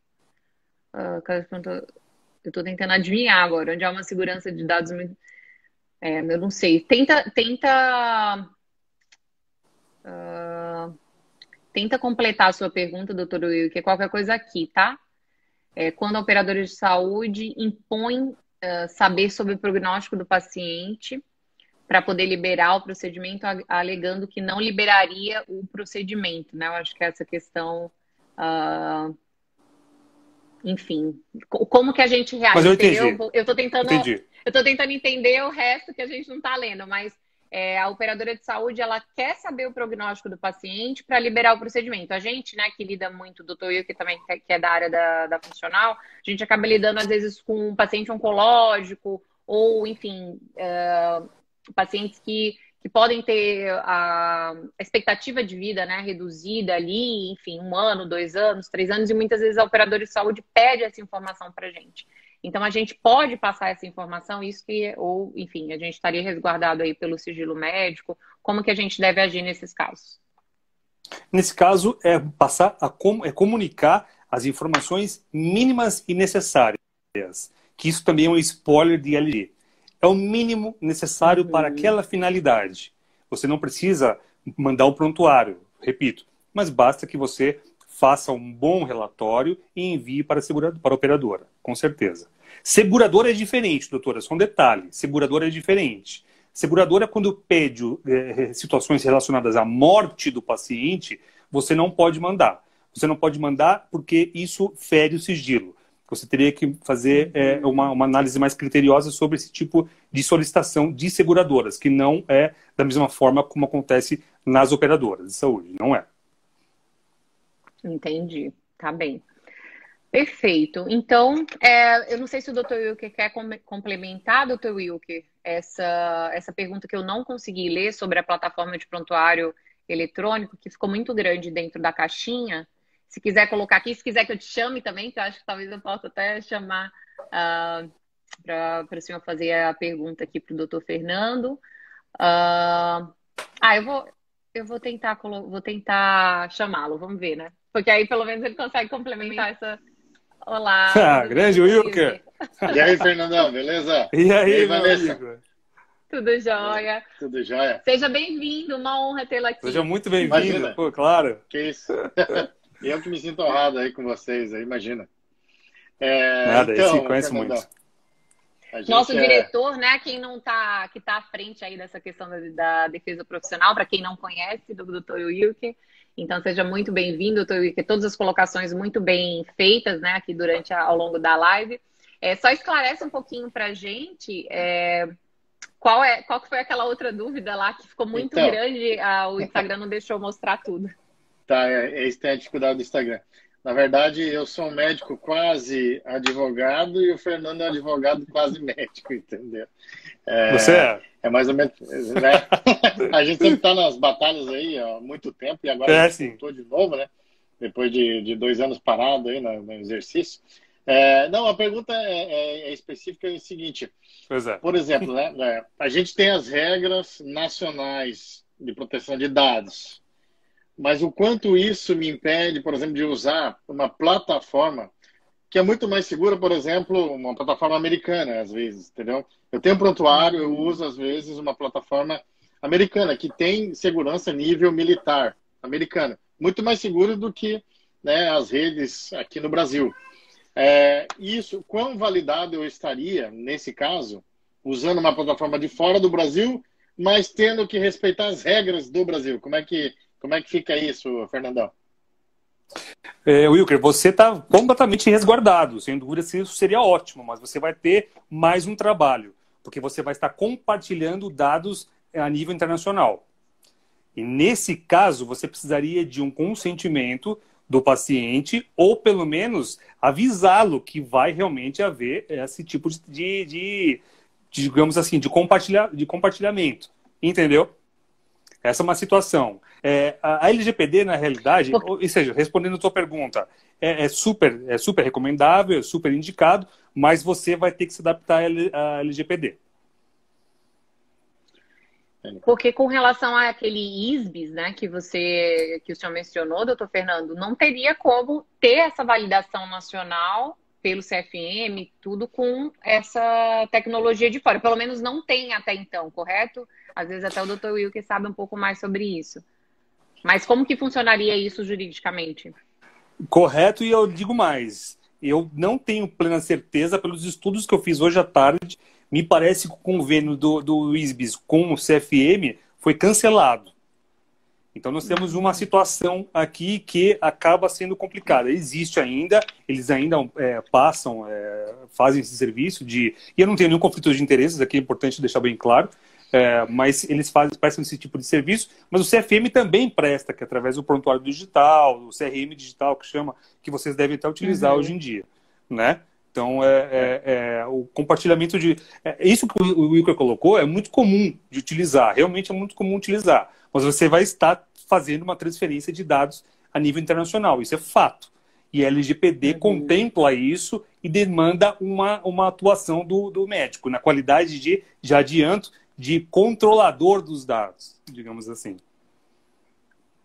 Eu estou tentando adivinhar agora, onde há uma segurança de dados muito... eu não sei. Tenta completar a sua pergunta, doutor Wilker, qualquer coisa aqui, tá? Quando a operadora de saúde impõe saber sobre o prognóstico do paciente para poder liberar o procedimento, alegando que não liberaria o procedimento, né? Eu acho que essa questão... enfim, como que a gente reage? Mas eu entendi. Eu tô tentando entender o resto que a gente não está lendo, mas a operadora de saúde, ela quer saber o prognóstico do paciente para liberar o procedimento. A gente, né, que lida muito, o doutor Will, que também que é da área da funcional, a gente acaba lidando, às vezes, com um paciente oncológico ou, enfim, pacientes que podem ter a expectativa de vida, né, reduzida ali, enfim, 1 ano, 2 anos, 3 anos, e muitas vezes a operadora de saúde pede essa informação para a gente. Então, a gente pode passar essa informação, ou, enfim, a gente estaria resguardado aí pelo sigilo médico. Como que a gente deve agir nesses casos? Nesse caso, comunicar as informações mínimas e necessárias, que isso também é um spoiler de LG. É o mínimo necessário para aquela finalidade. Você não precisa mandar o prontuário, repito, mas basta que você faça um bom relatório e envie para a operadora, com certeza. Seguradora é diferente, doutora, só um detalhe. Seguradora é diferente. Seguradora, quando pede situações relacionadas à morte do paciente, você não pode mandar. Você não pode mandar porque isso fere o sigilo. Você teria que fazer uma análise mais criteriosa sobre esse tipo de solicitação de seguradoras, que não é da mesma forma como acontece nas operadoras de saúde, não é? Entendi, tá bem. Perfeito. Então, eu não sei se o Dr. Wilker quer complementar, Dr. Wilker, essa pergunta que eu não consegui ler sobre a plataforma de prontuário eletrônico, que ficou muito grande dentro da caixinha. Se quiser colocar aqui, se quiser que eu te chame também, que eu acho que talvez eu possa até chamar para o senhor fazer a pergunta aqui para o doutor Fernando. Eu vou tentar chamá-lo, vamos ver, né? Porque aí pelo menos ele consegue complementar essa... Olá. Grande Wilker. E aí, Fernandão, beleza? E aí, Vanessa? amigo? Tudo jóia. Tudo jóia. Seja bem-vindo, uma honra tê-lo aqui. Seja muito bem-vindo, pô, claro. Que isso. Eu que me sinto honrado aí com vocês, aí, imagina. Nada, então, se conhece muito. Nosso diretor, né, que tá à frente aí dessa questão da defesa profissional, para quem não conhece, do Dr. Wilker. Então, seja muito bem-vindo, Dr. Wilker. Todas as colocações muito bem feitas, né, aqui ao longo da live. Só esclarece um pouquinho para a gente qual que foi aquela outra dúvida lá que ficou muito grande, o Instagram não deixou mostrar tudo. Tá, esse tem a dificuldade do Instagram. Na verdade, eu sou um médico quase advogado e o Fernando é um advogado quase médico, entendeu? Você é? É mais ou menos, né? A gente sempre está nas batalhas aí há muito tempo e agora a gente voltou de novo, né? depois de 2 anos parado aí no exercício. Não, a pergunta é específica, é o seguinte. Pois é. Por exemplo, né, a gente tem as regras nacionais de proteção de dados, mas o quanto isso me impede, por exemplo, de usar uma plataforma que é muito mais segura, por exemplo, uma plataforma americana, às vezes, entendeu? Eu tenho um prontuário, eu uso, às vezes, uma plataforma americana, que tem segurança nível militar americana. Muito mais seguro do que, né, as redes aqui no Brasil. Isso, quão validado eu estaria, nesse caso, usando uma plataforma de fora do Brasil, mas tendo que respeitar as regras do Brasil? Como é que fica isso, Fernandão? Wilker, você está completamente resguardado. Sem dúvida, isso seria ótimo, mas você vai ter mais um trabalho, porque você vai estar compartilhando dados a nível internacional. E nesse caso, você precisaria de um consentimento do paciente, ou pelo menos avisá-lo que vai realmente haver esse tipo digamos assim, de compartilhamento. Entendeu? Essa é uma situação. A LGPD, na realidade, ou seja, respondendo a tua pergunta, é super recomendável, é super indicado, mas você vai ter que se adaptar à LGPD. Porque com relação àquele ISBIS, né, que o senhor mencionou, doutor Fernando, não teria como ter essa validação nacional pelo CFM, tudo com essa tecnologia de fora. Pelo menos não tem até então, correto? Às vezes até o doutor Wilker sabe um pouco mais sobre isso. Mas como que funcionaria isso juridicamente? Correto, e eu digo mais. Eu não tenho plena certeza, pelos estudos que eu fiz hoje à tarde, me parece que o convênio do ISBIS com o CFM foi cancelado. Então nós temos uma situação aqui que acaba sendo complicada. Existe ainda, eles ainda fazem esse serviço e eu não tenho nenhum conflito de interesses, aqui é importante deixar bem claro, mas eles prestam esse tipo de serviço, mas o CFM também presta, que é através do prontuário digital, o CRM digital, que vocês devem até utilizar hoje em dia, né? Então, o compartilhamento isso que o Wilker colocou é muito comum de utilizar, realmente é muito comum utilizar, mas você vai estar fazendo uma transferência de dados a nível internacional, isso é fato. E a LGPD contempla isso e demanda uma atuação do médico, na qualidade de adianto, de controlador dos dados, digamos assim.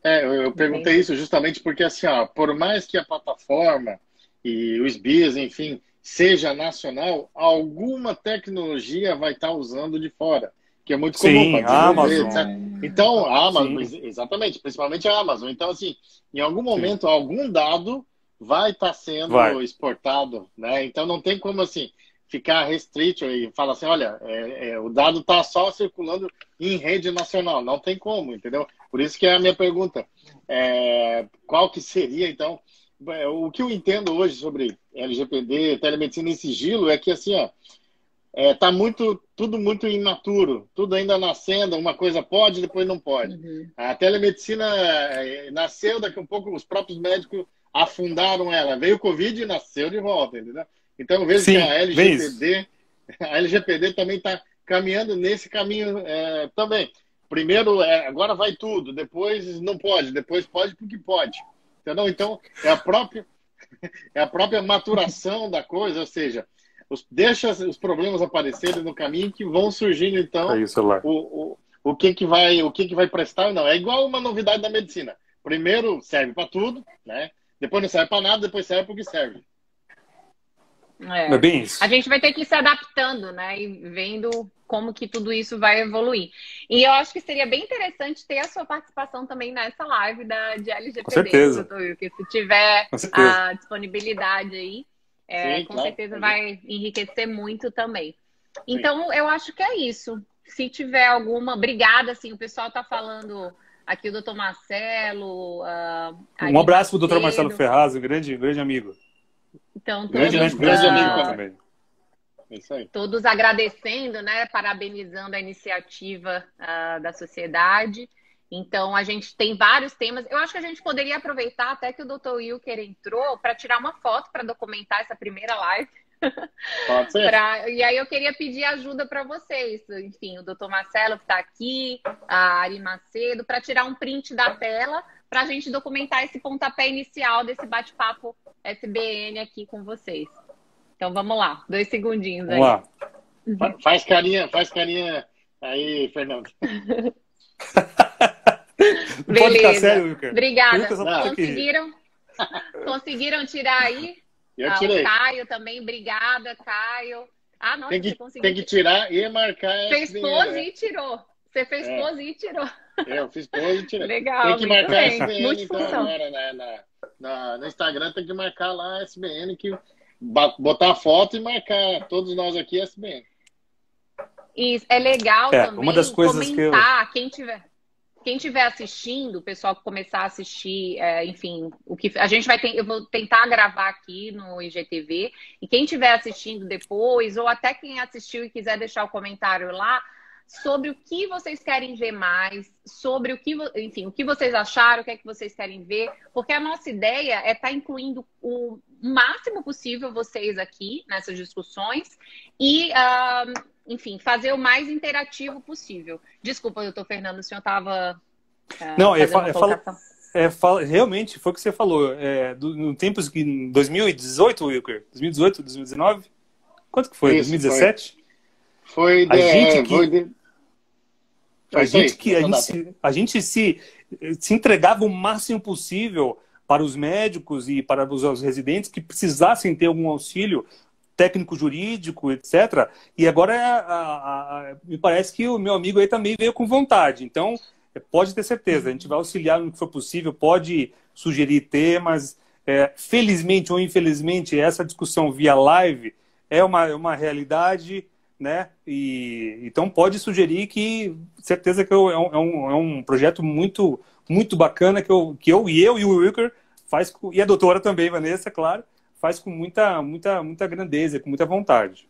Eu perguntei isso justamente porque, assim, por mais que a plataforma e os BIS, enfim, seja nacional, alguma tecnologia vai estar usando de fora, que é muito comum para desenvolver, etc. Então, a Amazon, exatamente, principalmente a Amazon. Então, assim, em algum momento, algum dado vai estar sendo exportado, né? Então, não tem como, assim, ficar restrito e falar assim, olha, o dado está só circulando em rede nacional. Não tem como, entendeu? Por isso que é a minha pergunta. Qual que seria, então, o que eu entendo hoje sobre LGPD, telemedicina e sigilo é que, assim, tá tudo muito imaturo, tudo ainda nascendo, uma coisa pode, depois não pode. A telemedicina nasceu, daqui a um pouco os próprios médicos afundaram ela. Veio o Covid e nasceu de volta, entendeu? Então eu vejo que a LGPD também está caminhando nesse caminho também. Primeiro, agora vai tudo, depois não pode, depois pode porque pode. Entendeu? Então, é a própria maturação da coisa, ou seja, deixa os problemas aparecerem no caminho que vão surgindo, então, o que vai prestar ou não. É igual uma novidade da medicina. Primeiro serve para tudo, né? Depois não serve para nada, depois serve para o que serve. É bem isso. A gente vai ter que ir se adaptando, né? E vendo como que tudo isso vai evoluir. E eu acho que seria bem interessante ter a sua participação também nessa live de LGPD. Com certeza. Doutor Wilker, se tiver a disponibilidade aí, com certeza vai enriquecer muito também. Então, eu acho que é isso. Se tiver alguma... Obrigada, assim, o pessoal está falando... Aqui o doutor Marcelo... um abraço para o doutor Marcelo Ferraz, um grande amigo. Então, grande amigo também. Isso aí. Todos agradecendo, né? Parabenizando a iniciativa da sociedade. Então, a gente tem vários temas. Eu acho que a gente poderia aproveitar até que o Dr. Wilker entrou para tirar uma foto para documentar essa primeira live. Pode ser. E aí eu queria pedir ajuda para vocês. Enfim, o Dr. Marcelo que está aqui, a Ari Macedo, para tirar um print da tela para a gente documentar esse pontapé inicial desse bate-papo SBN aqui com vocês. Então vamos lá, 2 segundinhos aí. Vamos lá. Faz carinha aí, Fernando. Não pode ficar sério, Wilker. Obrigada. Conseguiram tirar aí? Eu tirei. O Caio também, obrigada, Caio. Ah, nossa, você conseguiu. Tem que tirar e marcar. Fez pose e tirou. Você fez pose e tirou. Eu fiz pose e tirei. Legal. Tem que marcar a SBN, então, agora, no Instagram tem que marcar lá a SBN, que botar a foto e marcar todos nós aqui SBN. Isso, é legal também uma das coisas comentar, quem estiver assistindo, o pessoal que começar a assistir, enfim, o que a gente eu vou tentar gravar aqui no IGTV, e quem estiver assistindo depois, ou até quem assistiu e quiser deixar o comentário lá, sobre o que vocês querem ver mais, sobre o que, enfim, o que vocês acharam, o que é que vocês querem ver, porque a nossa ideia é estar incluindo o máximo possível vocês aqui nessas discussões e, enfim, fazer o mais interativo possível. Desculpa, doutor Fernando, o senhor estava realmente foi o que você falou. No tempos que em 2018, Wilker? 2018, 2019? Quanto que foi? Isso, 2017? A gente se entregava o máximo possível para os médicos e para os residentes que precisassem ter algum auxílio técnico jurídico, etc. E agora me parece que o meu amigo aí também veio com vontade. Então, pode ter certeza, a gente vai auxiliar no que for possível, pode sugerir temas. Felizmente ou infelizmente, essa discussão via live é uma realidade, né? E então pode sugerir que certeza que é um projeto muito bacana que eu e o Wilker faz e a doutora também, Vanessa, claro, faz com muita grandeza, com muita vontade.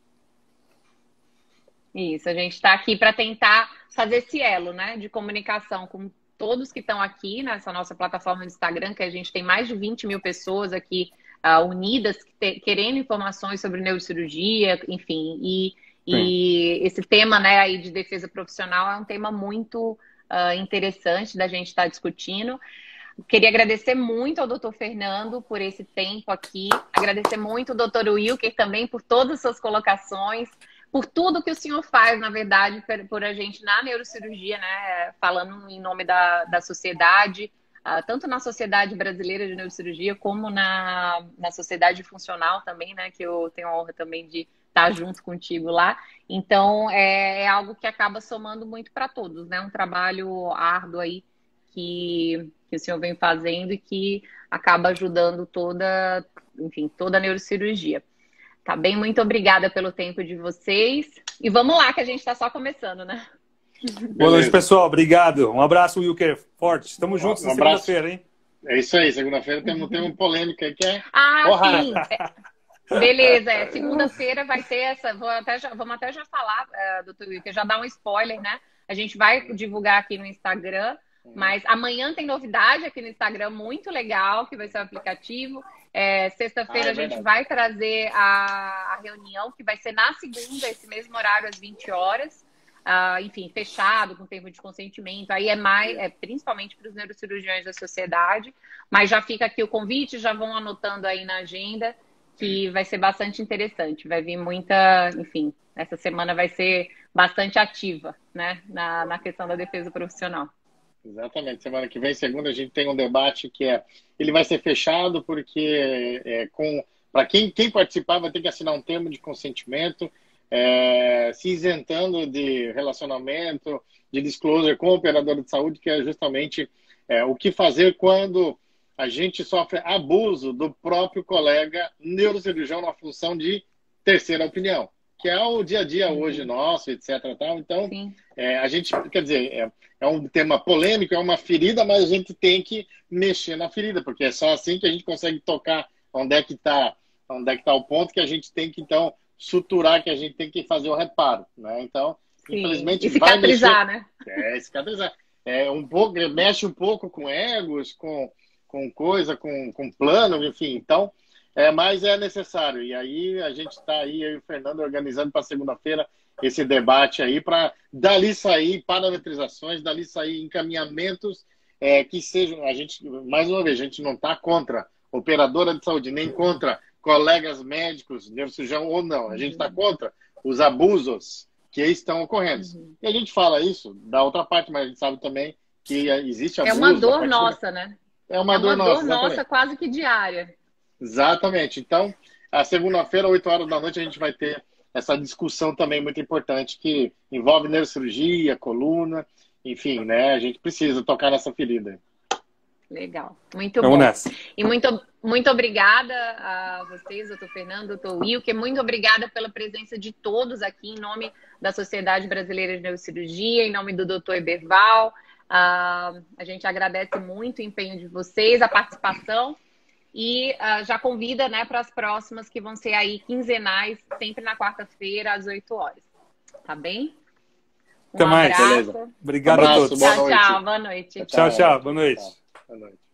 Isso, a gente está aqui para tentar fazer esse elo, né, de comunicação com todos que estão aqui nessa nossa plataforma do Instagram, que a gente tem mais de 20 mil pessoas aqui unidas, querendo informações sobre neurocirurgia, enfim, e esse tema, né, aí de defesa profissional é um tema muito interessante da gente estar discutindo. Queria agradecer muito ao doutor Fernando por esse tempo aqui, agradecer muito ao doutor Wilker também por todas as suas colocações, por tudo que o senhor faz, na verdade, por a gente na neurocirurgia, né, falando em nome da sociedade, tanto na Sociedade Brasileira de Neurocirurgia, como na Sociedade Funcional também, né, que eu tenho a honra também de estar junto contigo lá. Então, é algo que acaba somando muito para todos, né, um trabalho árduo aí que o senhor vem fazendo e que acaba ajudando toda a neurocirurgia. Tá bem? Muito obrigada pelo tempo de vocês. E vamos lá, que a gente está só começando, né? Boa noite, pessoal. Obrigado. Um abraço, Wilker. Forte. Estamos juntos na segunda-feira, hein? É isso aí. Segunda-feira temos polêmica que é... sim. Beleza. Segunda-feira vai ter essa... Vamos até já falar, doutor Wilker, já dar um spoiler, né? A gente vai divulgar aqui no Instagram, mas amanhã tem novidade aqui no Instagram muito legal, que vai ser o aplicativo. Sexta-feira a gente vai trazer a reunião, que vai ser na segunda, esse mesmo horário, às 20 horas. Enfim, fechado, com tempo de consentimento. Aí principalmente para os neurocirurgiões da sociedade. Mas já fica aqui o convite, já vão anotando aí na agenda, que vai ser bastante interessante. Vai vir enfim, essa semana vai ser bastante ativa, né, na questão da defesa profissional. Exatamente. Semana que vem, segunda, a gente tem um debate que ele vai ser fechado porque para quem participar vai ter que assinar um termo de consentimento, se isentando de relacionamento, de disclosure com o operador de saúde, que é justamente o que fazer quando a gente sofre abuso do próprio colega neurocirurgião na função de terceira opinião, que é o dia a dia hoje nosso, etc. Tal. Então, a gente, quer dizer, é um tema polêmico, é uma ferida, mas a gente tem que mexer na ferida, porque é só assim que a gente consegue tocar onde é que está o ponto que a gente tem que, então, suturar, que a gente tem que fazer o reparo, né? Então, infelizmente, vai mexer... né? Cicatrizar. Mexe um pouco com egos, com coisa, com plano, enfim. Então, mas é necessário. E aí a gente está aí, eu e o Fernando, organizando para segunda-feira esse debate aí, para dali sair parametrizações, dali sair encaminhamentos que sejam, a gente, mais uma vez, a gente não está contra operadora de saúde, nem contra colegas médicos, neurocirurgião ou não. A gente está contra os abusos que estão ocorrendo. E a gente fala isso da outra parte, mas a gente sabe também que existe abuso. É uma dor nossa, né? É uma dor nossa, quase que diária. Exatamente. Então, a segunda-feira, 8 horas da noite, a gente vai ter essa discussão também muito importante que envolve neurocirurgia, coluna, enfim, né? A gente precisa tocar nessa ferida. Legal, muito bom. Nessa. E muito obrigada a vocês, doutor Fernando, doutor Wilker, muito obrigada pela presença de todos aqui em nome da Sociedade Brasileira de Neurocirurgia, em nome do doutor Eberval. A gente agradece muito o empenho de vocês, a participação e já convida, né, para as próximas que vão ser aí quinzenais, sempre na quarta-feira às 8 horas. Tá bem? Até mais. Beleza. Obrigado a todos. Boa noite. Tchau, boa noite. Tchau, boa noite. Boa noite.